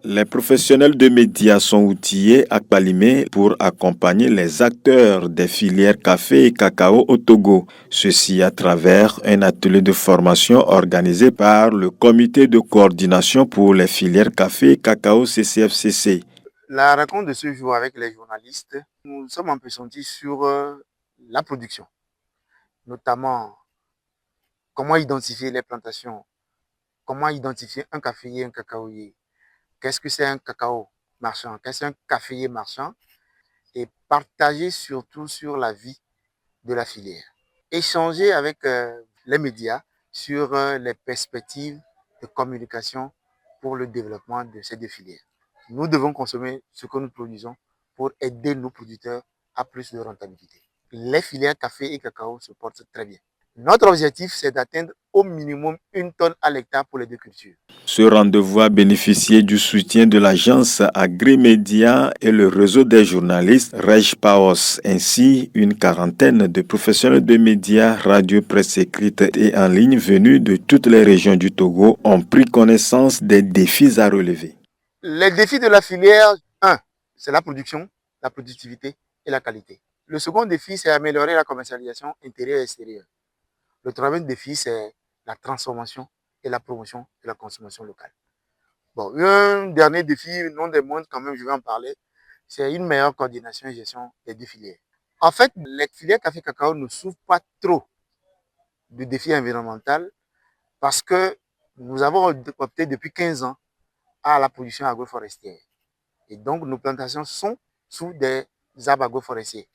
Les professionnels de médias sont outillés à Kpalimé pour accompagner les acteurs des filières café et cacao au Togo. Ceci à travers un atelier de formation organisé par le Comité de coordination pour les filières café et cacao CCFCC. La rencontre de ce jour avec les journalistes, nous sommes appesantis sur la production, notamment comment identifier les plantations, comment identifier un caféier et un cacaoyer. Qu'est-ce que c'est un cacao marchand? Qu'est-ce que c'est un caféier marchand? Et partager surtout sur la vie de la filière. Échanger avec les médias sur les perspectives de communication pour le développement de ces deux filières. Nous devons consommer ce que nous produisons pour aider nos producteurs à plus de rentabilité. Les filières café et cacao se portent très bien. Notre objectif, c'est d'atteindre au minimum 1 tonne à l'hectare pour les deux cultures. Ce rendez-vous a bénéficié du soutien de l'agence Agrimédia et le réseau des journalistes RegPaos, ainsi une quarantaine de professionnels de médias, radio, presse écrite et en ligne venus de toutes les régions du Togo ont pris connaissance des défis à relever. Les défis de la filière, 1, c'est la production, la productivité et la qualité. Le second défi, c'est améliorer la commercialisation intérieure et extérieure. Le troisième défi, c'est la transformation et la promotion de la consommation locale. Bon, un dernier défi, non des moindres quand même, je vais en parler, c'est une meilleure coordination et gestion des deux filières. En fait, les filières café-cacao ne souffrent pas trop de défis environnementaux parce que nous avons opté depuis 15 ans à la production agroforestière. Et donc, nos plantations sont sous des arbres agroforestiers.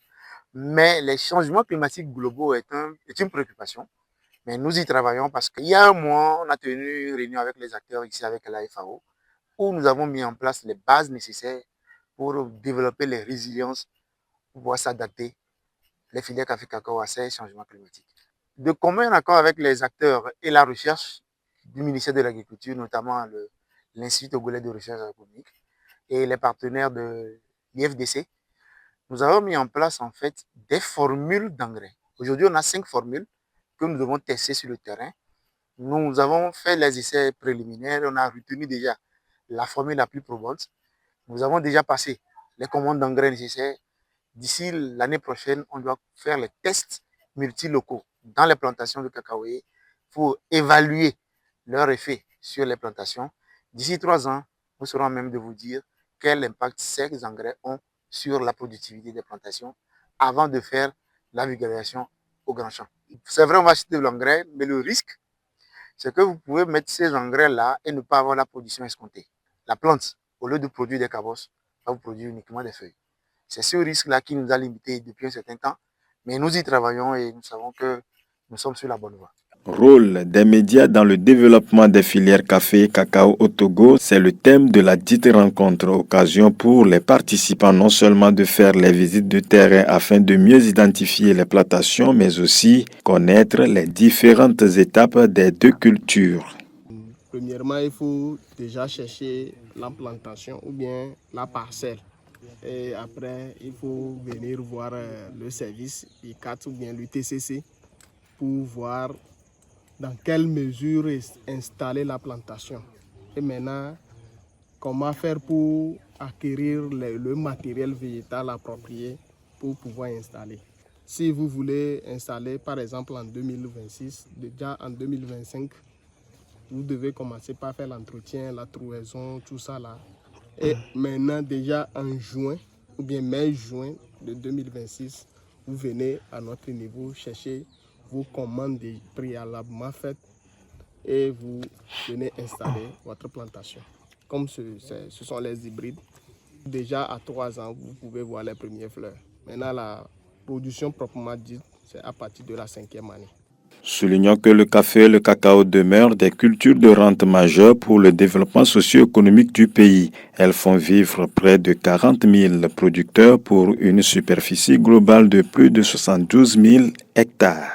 Mais les changements climatiques globaux est une préoccupation. Mais nous y travaillons parce qu'il y a un mois, on a tenu une réunion avec les acteurs ici, avec la FAO, où nous avons mis en place les bases nécessaires pour développer les résiliences, pour pouvoir s'adapter, les filières café-cacao à ces changements climatiques. De commun accord avec les acteurs et la recherche du ministère de l'Agriculture, notamment l'Institut togolais de recherche agronomique et les partenaires de l'IFDC, nous avons mis en place en fait des formules d'engrais. Aujourd'hui, on a 5 formules que nous devons tester sur le terrain. Nous avons fait les essais préliminaires, on a retenu déjà la formule la plus probante. Nous avons déjà passé les commandes d'engrais nécessaires. D'ici l'année prochaine, on doit faire les tests multilocaux dans les plantations de cacaoyers pour évaluer leur effet sur les plantations. D'ici 3 ans, nous serons même de vous dire quel impact ces engrais ont sur la productivité des plantations avant de faire la vulgarisation au grand champ. C'est vrai, on va acheter de l'engrais, mais le risque, c'est que vous pouvez mettre ces engrais-là et ne pas avoir la production escomptée. La plante, au lieu de produire des cabosses, va vous produire uniquement des feuilles. C'est ce risque-là qui nous a limités depuis un certain temps, mais nous y travaillons et nous savons que nous sommes sur la bonne voie. Rôle des médias dans le développement des filières café et cacao au Togo, c'est le thème de la dite rencontre, occasion pour les participants non seulement de faire les visites de terrain afin de mieux identifier les plantations, mais aussi connaître les différentes étapes des deux cultures. Premièrement, il faut déjà chercher l'implantation ou bien la parcelle. Et après, il faut venir voir le service ICAT ou bien l'UTCC pour voir dans quelle mesure installer la plantation. Et maintenant, comment faire pour acquérir le matériel végétal approprié pour pouvoir installer. Si vous voulez installer par exemple en 2026, déjà en 2025, vous devez commencer par faire l'entretien, la trouaison, tout ça là. Et maintenant déjà en juin, ou bien mai-juin de 2026, vous venez à notre niveau chercher vos commandes préalablement faites et vous venez installer votre plantation. Comme ce sont les hybrides, déjà à 3 ans, vous pouvez voir les premières fleurs. Maintenant, la production proprement dite, c'est à partir de la 5e année. Soulignons que le café et le cacao demeurent des cultures de rente majeures pour le développement socio-économique du pays. Elles font vivre près de 40 000 producteurs pour une superficie globale de plus de 72 000 hectares.